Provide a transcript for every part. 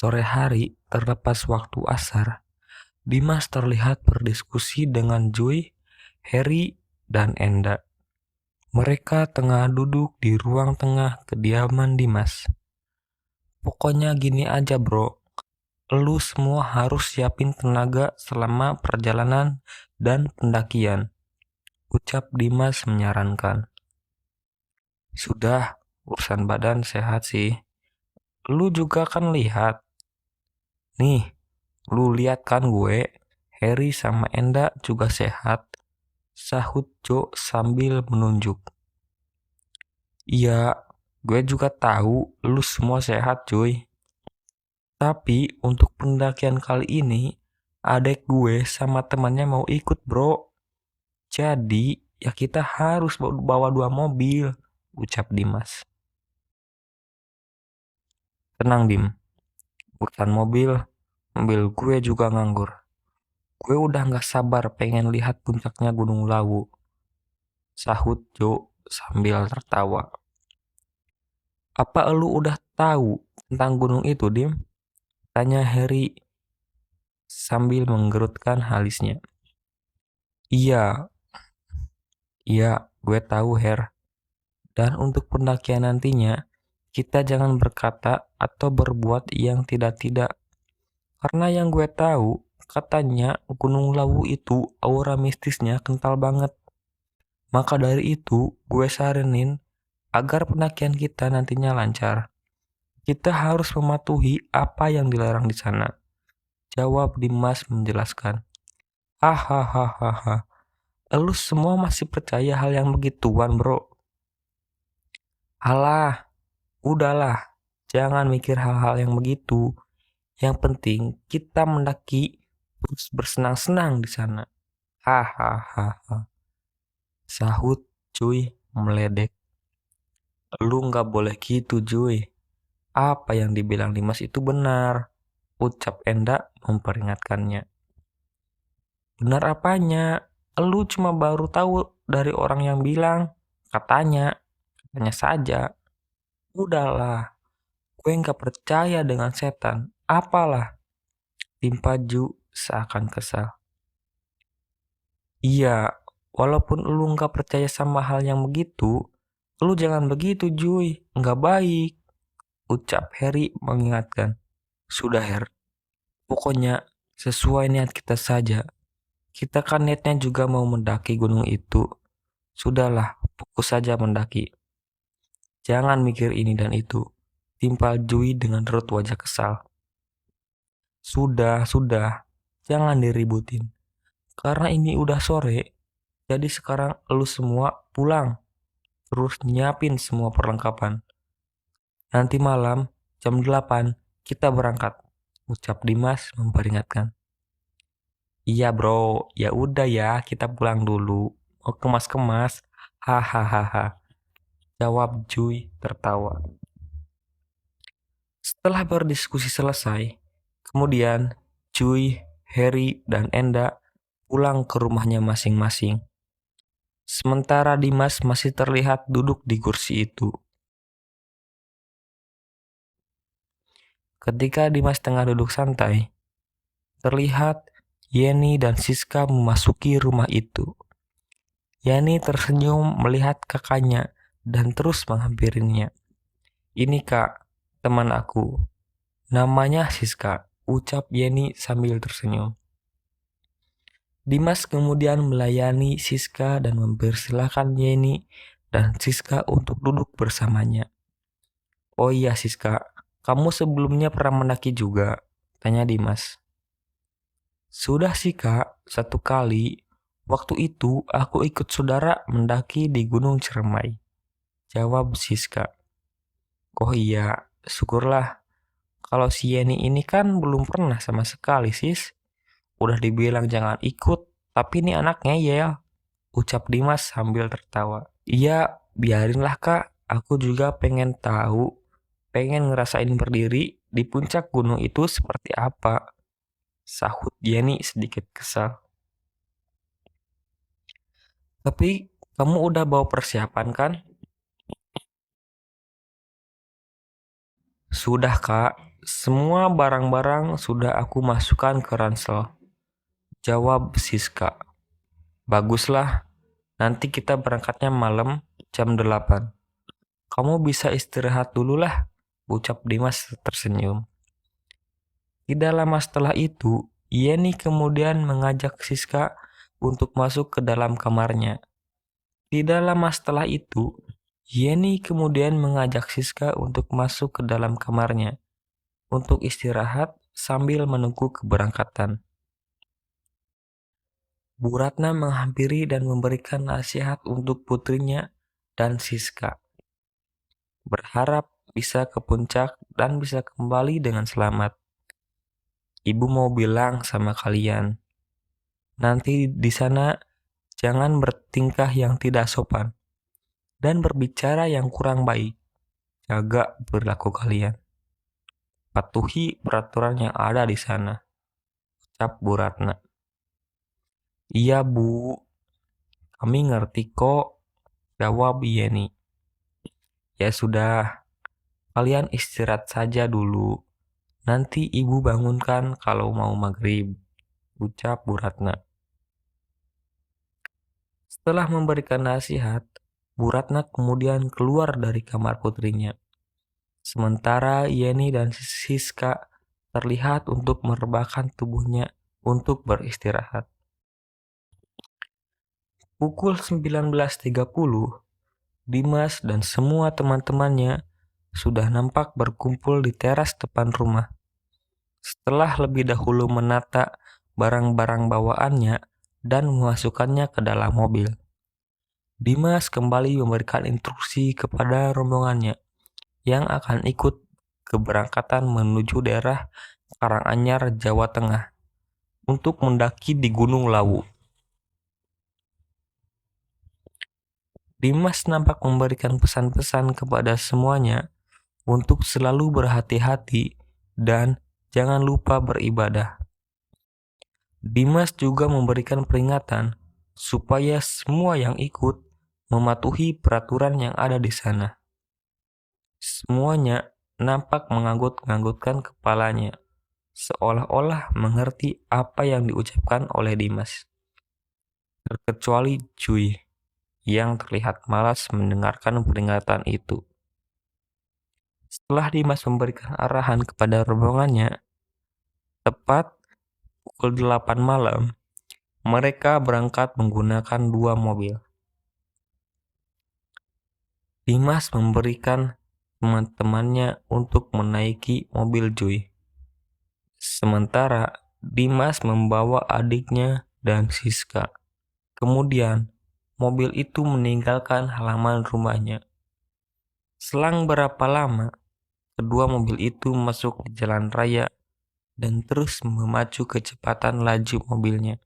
Sore hari, terlepas waktu asar, Dimas terlihat berdiskusi dengan Joy, Harry, dan Enda. Mereka tengah duduk di ruang tengah kediaman Dimas. Pokoknya gini aja bro, lu semua harus siapin tenaga selama perjalanan dan pendakian, ucap Dimas menyarankan. Sudah, urusan badan sehat sih. Lu juga kan lihat. Nih, lu lihat kan gue, Harry sama Enda juga sehat, sahut Jo sambil menunjuk. Iya, gue juga tahu lu semua sehat cuy. Tapi untuk pendakian kali ini, adek gue sama temannya mau ikut bro. Jadi, ya kita harus bawa 2 mobil, ucap Dimas. Tenang Dim, urusan mobil gue juga nganggur. Gue udah gak sabar pengen lihat puncaknya Gunung Lawu, sahut Jo sambil tertawa. Apa lu udah tahu tentang gunung itu, Dim? Tanya Harry sambil menggerutkan alisnya. Iya, gue tahu, Her. Dan untuk pendakian nantinya, kita jangan berkata atau berbuat yang tidak-tidak. Karena yang gue tahu, katanya Gunung Lawu itu aura mistisnya kental banget. Maka dari itu, gue saranin agar pendakian kita nantinya lancar. Kita harus mematuhi apa yang dilarang di sana. Jawab Dimas menjelaskan. Hahaha. Lu semua masih percaya hal yang begituan, bro? Alah, udahlah. Jangan mikir hal-hal yang begitu. Yang penting kita mendaki terus bersenang-senang di sana. Hahaha. Sahut cuy meledek. Lu nggak boleh gitu cuy. Apa yang dibilang Dimas itu benar, ucap Enda memperingatkannya. Benar apanya? Lu cuma baru tahu dari orang yang bilang. Katanya saja. Udahlah, gue nggak percaya dengan setan. Apalah, timpa Ju seakan kesal. Iya, walaupun lu nggak percaya sama hal yang begitu, lu jangan begitu Juy, nggak baik, ucap Harry mengingatkan. Sudah Her, pokoknya sesuai niat kita saja. Kita kan niatnya juga mau mendaki gunung itu. Sudahlah, fokus saja mendaki. Jangan mikir ini dan itu, timpal Jui dengan raut wajah kesal. Sudah, jangan diributin. Karena ini udah sore, jadi sekarang lu semua pulang. Terus nyiapin semua perlengkapan. Nanti malam, jam 8, kita berangkat, ucap Dimas memperingatkan. Iya bro, ya udah ya, kita pulang dulu. Mau kemas-kemas, hahaha. Jawab Jui tertawa. Setelah berdiskusi selesai, kemudian Jui, Harry, dan Enda pulang ke rumahnya masing-masing. Sementara Dimas masih terlihat duduk di kursi itu. Ketika Dimas tengah duduk santai, terlihat Yeni dan Siska memasuki rumah itu. Yani tersenyum melihat kakaknya dan terus menghampirinya. Ini kak, teman aku. Namanya Siska, ucap Yeni sambil tersenyum. Dimas kemudian melayani Siska dan mempersilahkan Yeni dan Siska untuk duduk bersamanya. Oh iya Siska, kamu sebelumnya pernah mendaki juga? Tanya Dimas. Sudah sih kak, 1 kali. Waktu itu aku ikut saudara mendaki di Gunung Ciremai. Jawab Siska. Oh iya, syukurlah. Kalau si Yeni ini kan belum pernah sama sekali sis. Udah dibilang jangan ikut, tapi ini anaknya ya. Ucap Dimas sambil tertawa. Iya, biarinlah kak. Aku juga pengen tahu. Pengen ngerasain berdiri di puncak gunung itu seperti apa. Sahut Yeni sedikit kesal. Tapi kamu udah bawa persiapan kan? Sudah kak, Semua barang-barang sudah aku masukkan ke ransel, jawab Siska. Baguslah, nanti kita berangkatnya malam jam 8. Kamu bisa istirahat dulu lah, ucap Dimas tersenyum. Tidak lama setelah itu, Yeni kemudian mengajak Siska untuk masuk ke dalam kamarnya. Tidak lama setelah itu, Yeni kemudian mengajak Siska untuk masuk ke dalam kamarnya untuk istirahat sambil menunggu keberangkatan. Bu Ratna menghampiri dan memberikan nasihat untuk putrinya dan Siska. Berharap bisa ke puncak dan bisa kembali dengan selamat. Ibu mau bilang sama kalian, nanti di sana jangan bertingkah yang tidak sopan dan berbicara yang kurang baik. Jaga perilaku kalian. Patuhi peraturan yang ada di sana, ucap Bu Ratna. Iya Bu, kami ngerti kok, jawab Yeni. Ya sudah, kalian istirahat saja dulu. Nanti ibu bangunkan kalau mau maghrib, ucap Bu Ratna. Setelah memberikan nasihat, Bu Ratna kemudian keluar dari kamar putrinya. Sementara Yeni dan Siska terlihat untuk merebahkan tubuhnya untuk beristirahat. Pukul 19.30, Dimas dan semua teman-temannya sudah nampak berkumpul di teras depan rumah. Setelah lebih dahulu menata barang-barang bawaannya dan memasukkannya ke dalam mobil, Dimas kembali memberikan instruksi kepada rombongannya yang akan ikut keberangkatan menuju daerah Karanganyar, Jawa Tengah untuk mendaki di Gunung Lawu. Dimas nampak memberikan pesan-pesan kepada semuanya untuk selalu berhati-hati dan jangan lupa beribadah. Dimas juga memberikan peringatan supaya semua yang ikut mematuhi peraturan yang ada di sana. Semuanya nampak mengangguk-anggukkan kepalanya, seolah-olah mengerti apa yang diucapkan oleh Dimas. Terkecuali Jui, yang terlihat malas mendengarkan peringatan itu. Setelah Dimas memberikan arahan kepada rombongannya, tepat pukul 8 malam, mereka berangkat menggunakan 2 mobil. Dimas memberikan teman-temannya untuk menaiki mobil Jui. Sementara Dimas membawa adiknya dan Siska. Kemudian, mobil itu meninggalkan halaman rumahnya. Selang berapa lama, kedua mobil itu masuk di jalan raya dan terus memacu kecepatan laju mobilnya.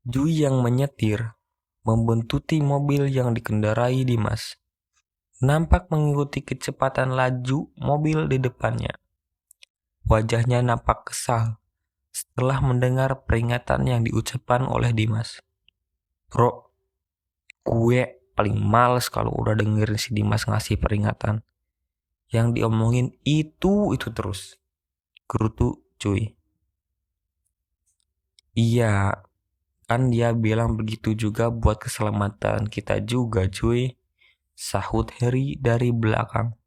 Jui yang menyetir membuntuti mobil yang dikendarai Dimas. Nampak mengikuti kecepatan laju mobil di depannya. Wajahnya nampak kesal setelah mendengar peringatan yang diucapkan oleh Dimas. Bro, gue paling males kalau udah dengerin si Dimas ngasih peringatan. Yang diomongin itu terus. Gerutu cuy. Iya, kan dia bilang begitu juga buat keselamatan kita juga cuy, sahut Harry dari belakang.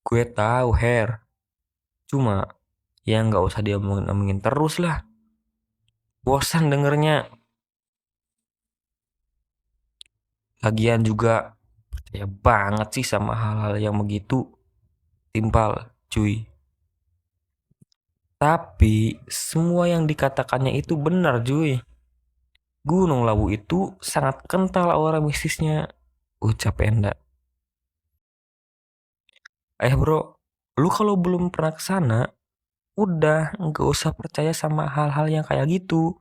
Gue tahu Her, cuma ya nggak usah diomongin terus lah. Bosan dengernya. Lagian juga percaya banget sih sama hal-hal yang begitu. Timpal, cuy. Tapi semua yang dikatakannya itu benar, cuy. Gunung Lawu itu sangat kental aura mistisnya, ucap Enda. Bro, lu kalau belum pernah ke sana, udah nggak usah percaya sama hal-hal yang kayak gitu.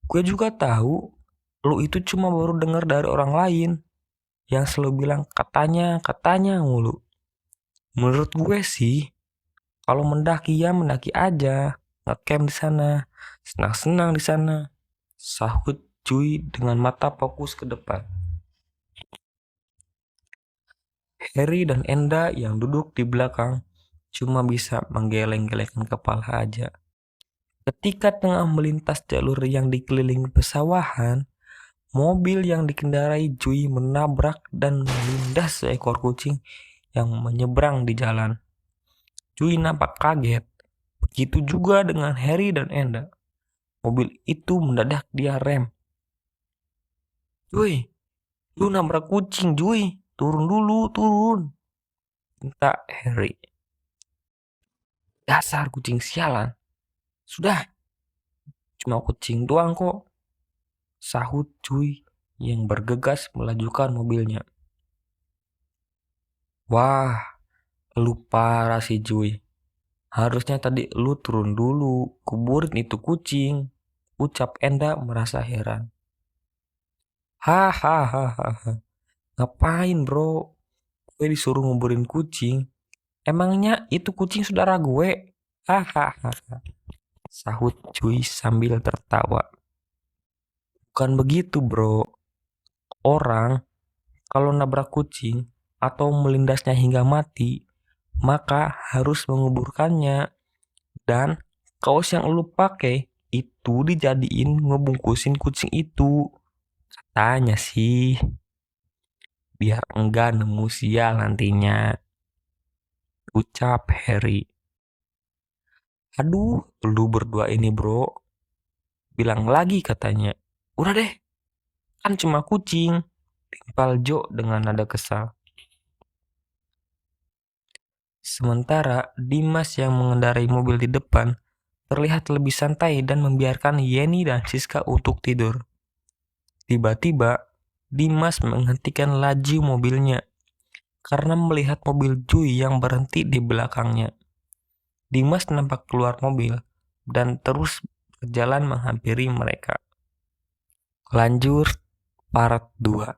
Gue juga tahu, lu itu cuma baru dengar dari orang lain yang selalu bilang katanya mulu. Menurut gue sih, kalau mendaki ya mendaki aja, ngecamp di sana, senang-senang di sana, sahut Cuy dengan mata fokus ke depan. Harry dan Enda yang duduk di belakang cuma bisa menggeleng-gelengkan kepala aja. Ketika tengah melintas jalur yang dikelilingi pesawahan, mobil yang dikendarai Joey menabrak dan melindas seekor kucing yang menyeberang di jalan. Joey nampak kaget. Begitu juga dengan Harry dan Enda. Mobil itu mendadak dia rem. "Joey, lu nabrak kucing, Joey. Turun dulu, turun," minta Harry. "Dasar kucing sialan. Sudah, cuma kucing doang kok," sahut Joey yang bergegas melajukan mobilnya. "Wah, lu parah sih Joey. Harusnya tadi lu turun dulu, kuburin itu kucing," ucap Enda merasa heran. "Hahaha, ngapain bro? Gue disuruh nguburin kucing. Emangnya itu kucing saudara gue? Hahaha," sahut Joey sambil tertawa. "Bukan begitu bro. Orang kalau nabrak kucing atau melindasnya hingga mati, maka harus menguburkannya. Dan kaos yang lu pakai itu dijadiin ngebungkusin kucing itu. Katanya sih, biar enggak nemu sial nantinya," ucap Harry. "Aduh, lu berdua ini bro," bilang lagi katanya. "Udah deh, kan cuma kucing," timpal Joe dengan nada kesal. Sementara Dimas yang mengendarai mobil di depan terlihat lebih santai dan membiarkan Yeni dan Siska untuk tidur. Tiba-tiba, Dimas menghentikan laju mobilnya karena melihat mobil Joey yang berhenti di belakangnya. Dimas nampak keluar mobil dan terus berjalan menghampiri mereka. Lanjut part 2.